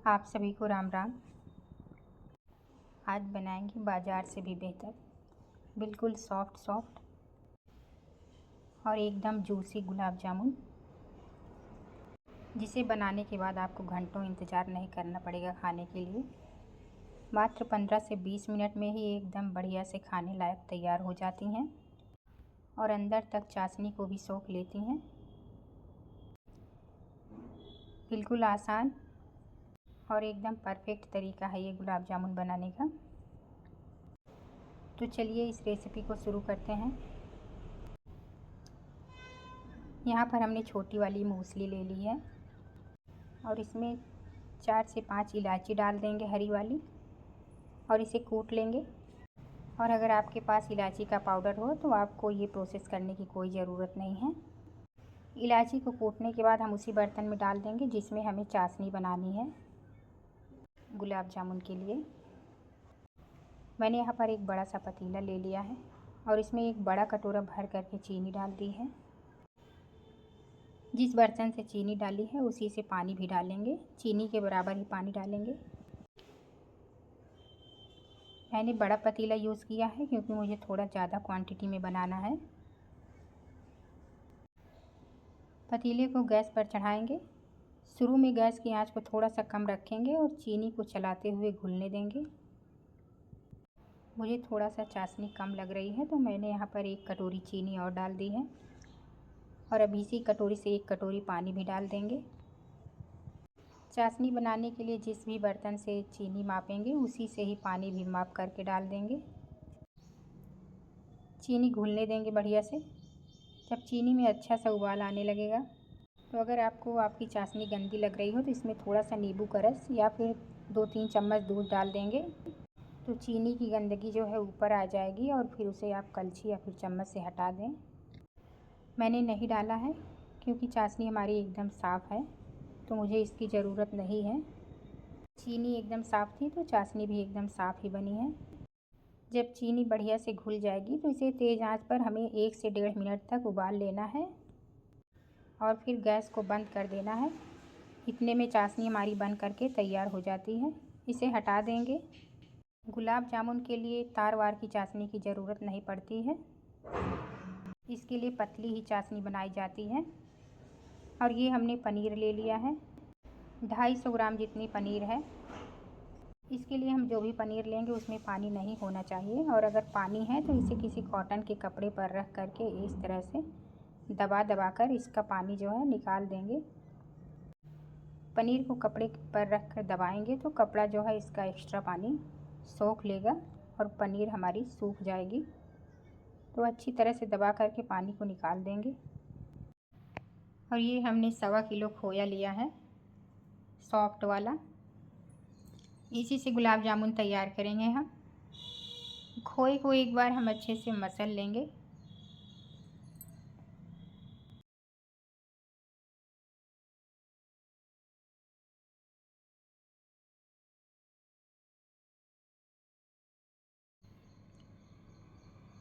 आप सभी को राम राम। आज बनाएंगे बाज़ार से भी बेहतर, बिल्कुल सॉफ्ट और एकदम जूसी गुलाब जामुन, जिसे बनाने के बाद आपको घंटों इंतज़ार नहीं करना पड़ेगा खाने के लिए। मात्र 15 से 20 मिनट में ही एकदम बढ़िया से खाने लायक तैयार हो जाती हैं और अंदर तक चाशनी को भी सोख लेती हैं। बिल्कुल आसान और एकदम परफेक्ट तरीका है ये गुलाब जामुन बनाने का। तो चलिए इस रेसिपी को शुरू करते हैं। यहाँ पर हमने छोटी वाली मूसली ले ली है और इसमें 4 से 5 इलायची डाल देंगे, हरी वाली, और इसे कूट लेंगे। और अगर आपके पास इलायची का पाउडर हो तो आपको ये प्रोसेस करने की कोई ज़रूरत नहीं है। इलायची को कूटने के बाद हम उसी बर्तन में डाल देंगे जिसमें हमें चाशनी बनानी है गुलाब जामुन के लिए। मैंने यहाँ पर एक बड़ा सा पतीला ले लिया है और इसमें एक बड़ा कटोरा भर करके चीनी डाल दी है। जिस बर्तन से चीनी डाली है उसी से पानी भी डालेंगे, चीनी के बराबर ही पानी डालेंगे। मैंने बड़ा पतीला यूज़ किया है क्योंकि मुझे थोड़ा ज़्यादा क्वांटिटी में बनाना है। पतीले को गैस पर चढ़ाएंगे। शुरू में गैस की आंच को थोड़ा सा कम रखेंगे और चीनी को चलाते हुए घुलने देंगे। मुझे थोड़ा सा चाशनी कम लग रही है तो मैंने यहाँ पर 1 कटोरी चीनी और डाल दी है और अब इसी कटोरी से 1 कटोरी पानी भी डाल देंगे। चाशनी बनाने के लिए जिस भी बर्तन से चीनी मापेंगे उसी से ही पानी भी माप करके डाल देंगे। चीनी घुलने देंगे बढ़िया से। जब चीनी में अच्छा सा उबाल आने लगेगा तो अगर आपको आपकी चाशनी गंदी लग रही हो तो इसमें थोड़ा सा नींबू का रस या फिर 2-3 चम्मच दूध डाल देंगे तो चीनी की गंदगी जो है ऊपर आ जाएगी और फिर उसे आप कलछी या फिर चम्मच से हटा दें। मैंने नहीं डाला है क्योंकि चाशनी हमारी एकदम साफ़ है तो मुझे इसकी ज़रूरत नहीं है। चीनी एकदम साफ़ थी तो चाशनी भी एकदम साफ़ ही बनी है। जब चीनी बढ़िया से घुल जाएगी तो इसे तेज़ आंच पर हमें 1 से 1.5 मिनट तक उबाल लेना है और फिर गैस को बंद कर देना है। इतने में चाशनी हमारी बन करके तैयार हो जाती है। इसे हटा देंगे। गुलाब जामुन के लिए तार वार की चाशनी की ज़रूरत नहीं पड़ती है, इसके लिए पतली ही चाशनी बनाई जाती है। और ये हमने पनीर ले लिया है, 250 ग्राम जितनी पनीर है। इसके लिए हम जो भी पनीर लेंगे उसमें पानी नहीं होना चाहिए और अगर पानी है तो इसे किसी कॉटन के कपड़े पर रख करके इस तरह से दबा कर इसका पानी जो है निकाल देंगे। पनीर को कपड़े पर रख कर दबाएंगे तो कपड़ा जो है इसका एक्स्ट्रा पानी सोख लेगा और पनीर हमारी सूख जाएगी। तो अच्छी तरह से दबा करके पानी को निकाल देंगे। और ये हमने 1.25 किलो खोया लिया है, सॉफ्ट वाला। इसी से गुलाब जामुन तैयार करेंगे हम। खोए को एक बार हम अच्छे से मसल लेंगे।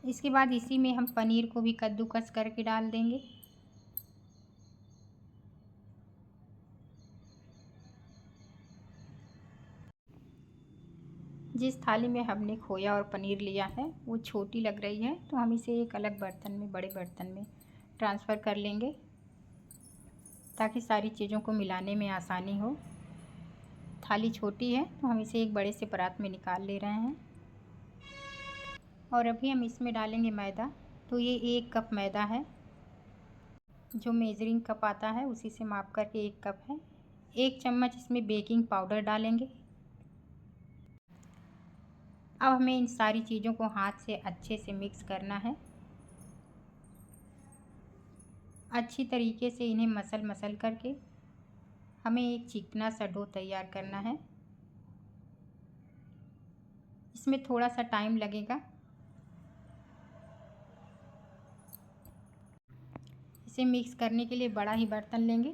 इसके बाद इसी में हम पनीर को भी कद्दूकस करके डाल देंगे। जिस थाली में हमने खोया और पनीर लिया है वो छोटी लग रही है तो हम इसे एक अलग बर्तन में, बड़े बर्तन में ट्रांसफ़र कर लेंगे ताकि सारी चीज़ों को मिलाने में आसानी हो। थाली छोटी है तो हम इसे एक बड़े से परात में निकाल ले रहे हैं। और अभी हम इसमें डालेंगे मैदा। तो ये 1 कप मैदा है, जो मेजरिंग कप आता है उसी से माप करके 1 कप है। 1 चम्मच इसमें बेकिंग पाउडर डालेंगे। अब हमें इन सारी चीज़ों को हाथ से अच्छे से मिक्स करना है। अच्छी तरीके से इन्हें मसल करके हमें एक चिकना सा डो तैयार करना है। इसमें थोड़ा सा टाइम लगेगा। इसे मिक्स करने के लिए बड़ा ही बर्तन लेंगे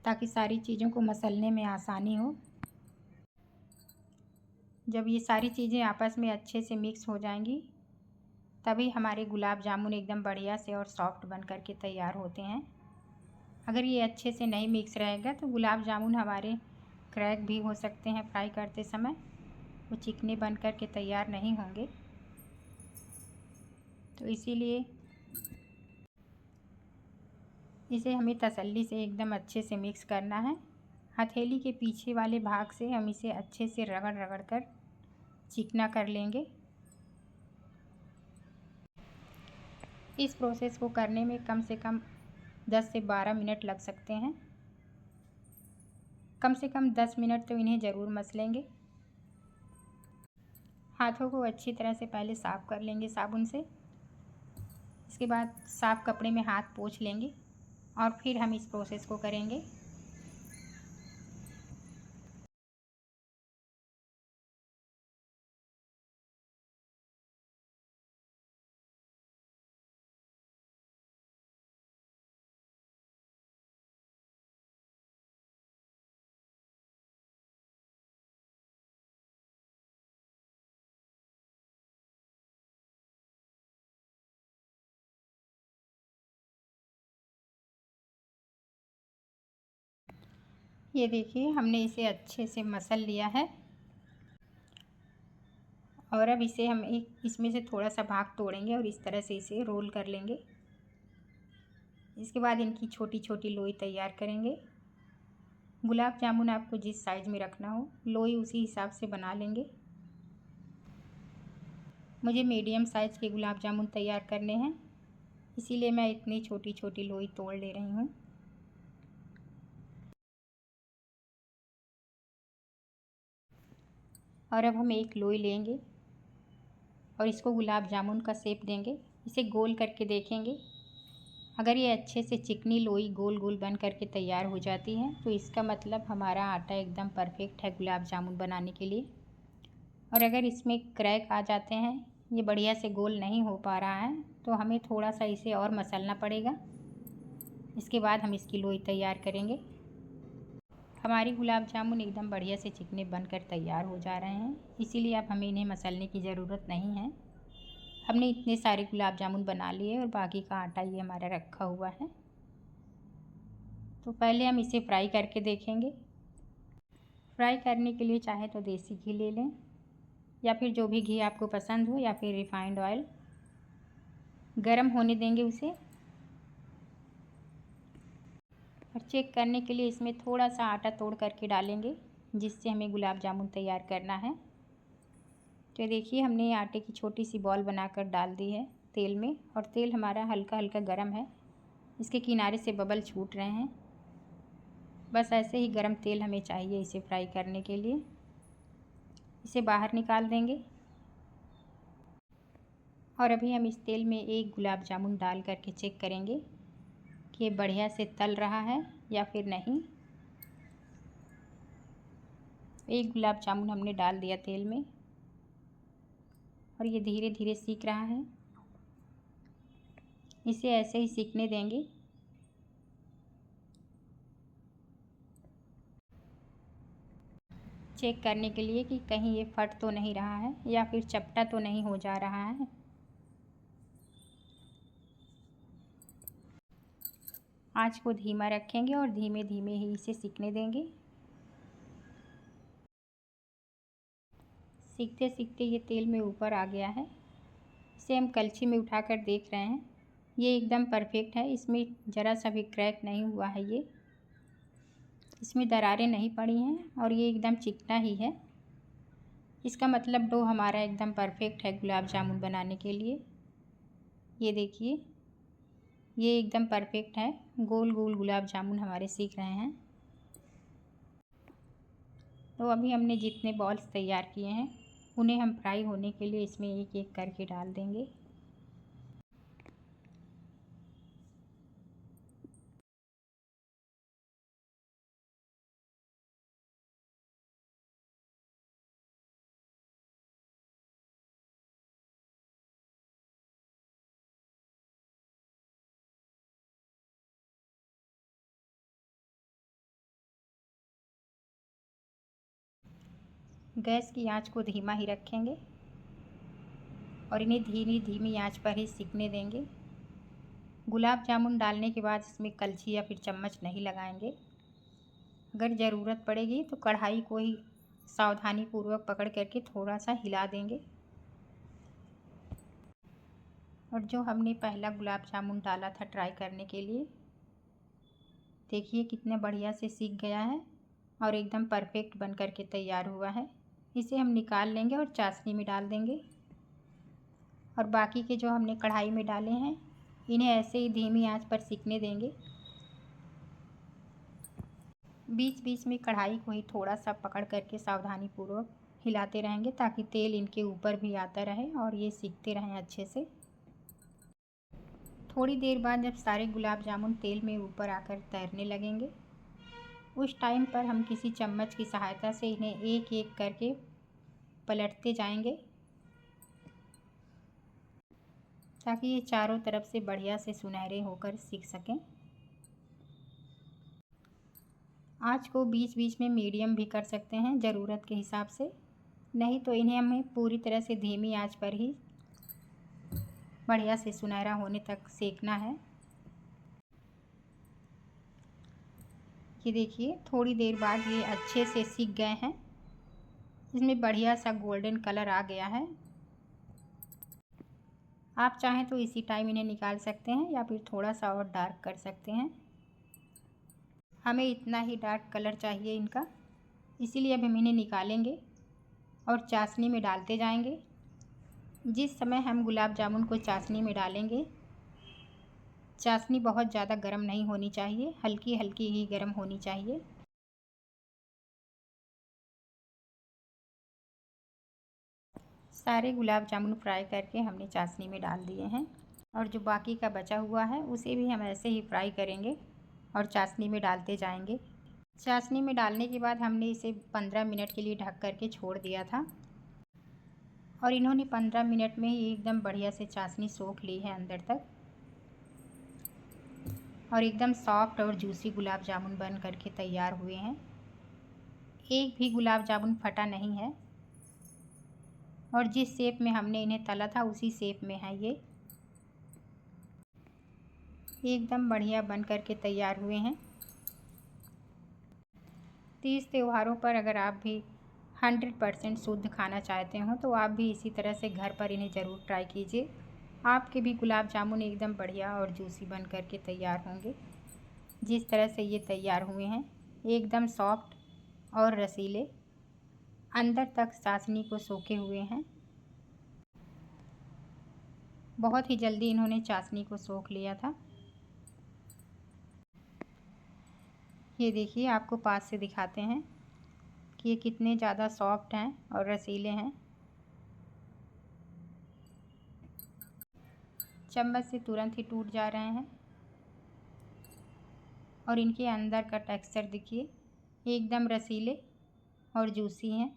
ताकि सारी चीज़ों को मसलने में आसानी हो। जब ये सारी चीज़ें आपस में अच्छे से मिक्स हो जाएंगी तभी हमारे गुलाब जामुन एकदम बढ़िया से और सॉफ्ट बन कर के तैयार होते हैं। अगर ये अच्छे से नहीं मिक्स रहेगा तो गुलाब जामुन हमारे क्रैक भी हो सकते हैं फ्राई करते समय, वो चिकने बन कर के तैयार नहीं होंगे। तो इसीलिए इसे हमें तसल्ली से एकदम अच्छे से मिक्स करना है। हथेली के पीछे वाले भाग से हम इसे अच्छे से रगड़ रगड़ कर चिकना कर लेंगे। इस प्रोसेस को करने में कम से कम 10 से 12 मिनट लग सकते हैं। कम से कम 10 मिनट तो इन्हें ज़रूर मसलेंगे। हाथों को अच्छी तरह से पहले साफ़ कर लेंगे साबुन से। इसके बाद साफ़ कपड़े में हाथ पोंछ लेंगे और फिर हम इस प्रोसेस को करेंगे। ये देखिए हमने इसे अच्छे से मसल लिया है और अब इसे हम इसमें से थोड़ा सा भाग तोड़ेंगे और इस तरह से इसे रोल कर लेंगे। इसके बाद इनकी छोटी छोटी लोई तैयार करेंगे। गुलाब जामुन आपको जिस साइज़ में रखना हो लोई उसी हिसाब से बना लेंगे। मुझे मीडियम साइज़ के गुलाब जामुन तैयार करने हैं, इसीलिए मैं इतनी छोटी छोटी लोई तोड़ ले रही हूँ। और अब हम एक लोई लेंगे और इसको गुलाब जामुन का शेप देंगे। इसे गोल करके देखेंगे। अगर ये अच्छे से चिकनी लोई गोल गोल बन करके तैयार हो जाती है तो इसका मतलब हमारा आटा एकदम परफेक्ट है गुलाब जामुन बनाने के लिए। और अगर इसमें क्रैक आ जाते हैं, ये बढ़िया से गोल नहीं हो पा रहा है, तो हमें थोड़ा सा इसे और मसलना पड़ेगा। इसके बाद हम इसकी लोई तैयार करेंगे। हमारी गुलाब जामुन एकदम बढ़िया से चिकने बनकर तैयार हो जा रहे हैं, इसीलिए अब हमें इन्हें मसलने की ज़रूरत नहीं है। हमने इतने सारे गुलाब जामुन बना लिए और बाकी का आटा ये हमारा रखा हुआ है। तो पहले हम इसे फ्राई करके देखेंगे। फ्राई करने के लिए चाहे तो देसी घी ले लें या फिर जो भी घी आपको पसंद हो, या फिर रिफाइंड ऑयल। गरम होने देंगे उसे और चेक करने के लिए इसमें थोड़ा सा आटा तोड़ करके डालेंगे, जिससे हमें गुलाब जामुन तैयार करना है। तो देखिए हमने ये आटे की छोटी सी बॉल बनाकर डाल दी है तेल में, और तेल हमारा हल्का हल्का गर्म है। इसके किनारे से बबल छूट रहे हैं। बस ऐसे ही गर्म तेल हमें चाहिए इसे फ्राई करने के लिए। इसे बाहर निकाल देंगे और अभी हम इस तेल में एक गुलाब जामुन डाल करके चेक करेंगे कि ये बढ़िया से तल रहा है या फिर नहीं। एक गुलाब जामुन हमने डाल दिया तेल में और ये धीरे धीरे सीख रहा है। इसे ऐसे ही सीखने देंगे। चेक करने के लिए कि कहीं ये फट तो नहीं रहा है या फिर चपटा तो नहीं हो जा रहा है। आँच को धीमा रखेंगे और धीमे धीमे ही इसे सीखने देंगे। सीखते सीखते ये तेल में ऊपर आ गया है। इसे हम कलछी में उठाकर देख रहे हैं, ये एकदम परफेक्ट है। इसमें ज़रा सा भी क्रैक नहीं हुआ है, ये इसमें दरारें नहीं पड़ी हैं और ये एकदम चिकना ही है। इसका मतलब डो हमारा एकदम परफेक्ट है गुलाब जामुन बनाने के लिए। ये देखिए ये एकदम परफेक्ट है। गोल गोल गुलाब जामुन हमारे सीख रहे हैं। तो अभी हमने जितने बॉल्स तैयार किए हैं उन्हें हम फ्राई होने के लिए इसमें एक एक करके डाल देंगे। गैस की आंच को धीमा ही रखेंगे और इन्हें धीमी धीमी आंच पर ही सिकने देंगे। गुलाब जामुन डालने के बाद इसमें कलछी या फिर चम्मच नहीं लगाएंगे। अगर ज़रूरत पड़ेगी तो कढ़ाई को ही सावधानी पूर्वक पकड़ करके थोड़ा सा हिला देंगे। और जो हमने पहला गुलाब जामुन डाला था ट्राई करने के लिए, देखिए कितने बढ़िया से सीख गया है और एकदम परफेक्ट बन करके तैयार हुआ है। इसे हम निकाल लेंगे और चाशनी में डाल देंगे। और बाकी के जो हमने कढ़ाई में डाले हैं इन्हें ऐसे ही धीमी आंच पर सिकने देंगे। बीच बीच में कढ़ाई को ही थोड़ा सा पकड़ करके सावधानी पूर्वक हिलाते रहेंगे ताकि तेल इनके ऊपर भी आता रहे और ये सिकते रहें अच्छे से। थोड़ी देर बाद जब सारे गुलाब जामुन तेल में ऊपर आकर तैरने लगेंगे, उस टाइम पर हम किसी चम्मच की सहायता से इन्हें एक एक करके पलटते जाएंगे ताकि ये चारों तरफ से बढ़िया से सुनहरे होकर सिक सकें। आँच को बीच बीच में मीडियम भी कर सकते हैं ज़रूरत के हिसाब से, नहीं तो इन्हें हमें पूरी तरह से धीमी आंच पर ही बढ़िया से सुनहरा होने तक सेकना है। ये देखिए थोड़ी देर बाद ये अच्छे से सिक गए हैं, इसमें बढ़िया सा गोल्डन कलर आ गया है। आप चाहें तो इसी टाइम इन्हें निकाल सकते हैं या फिर थोड़ा सा और डार्क कर सकते हैं। हमें इतना ही डार्क कलर चाहिए इनका, इसीलिए अब हम इन्हें निकालेंगे और चाशनी में डालते जाएंगे। जिस समय हम गुलाब जामुन को चाशनी में डालेंगे, चाशनी बहुत ज़्यादा गर्म नहीं होनी चाहिए, हल्की हल्की ही गर्म होनी चाहिए। सारे गुलाब जामुन फ्राई करके हमने चाशनी में डाल दिए हैं और जो बाकी का बचा हुआ है उसे भी हम ऐसे ही फ्राई करेंगे और चाशनी में डालते जाएंगे। चाशनी में डालने के बाद हमने इसे 15 मिनट के लिए ढक करके छोड़ दिया था और इन्होंने 15 मिनट में ही एकदम बढ़िया से चाशनी सोख ली है अंदर तक और एकदम सॉफ्ट और जूसी गुलाब जामुन बन करके तैयार हुए हैं। एक भी गुलाब जामुन फटा नहीं है और जिस शेप में हमने इन्हें तला था उसी शेप में है ये एकदम बढ़िया बन करके तैयार हुए हैं। तीज त्योहारों पर अगर आप भी 100% शुद्ध खाना चाहते हो तो आप भी इसी तरह से घर पर इन्हें ज़रूर ट्राई कीजिए। आपके भी गुलाब जामुन एकदम बढ़िया और जूसी बन करके तैयार होंगे। जिस तरह से ये तैयार हुए हैं एकदम सॉफ्ट और रसीले, अंदर तक चाशनी को सोखे हुए हैं। बहुत ही जल्दी इन्होंने चाशनी को सोख लिया था। ये देखिए आपको पास से दिखाते हैं कि ये कितने ज़्यादा सॉफ्ट हैं और रसीले हैं। चम्मच से तुरंत ही टूट जा रहे हैं और इनके अंदर का टेक्सचर देखिए एकदम रसीले और जूसी हैं।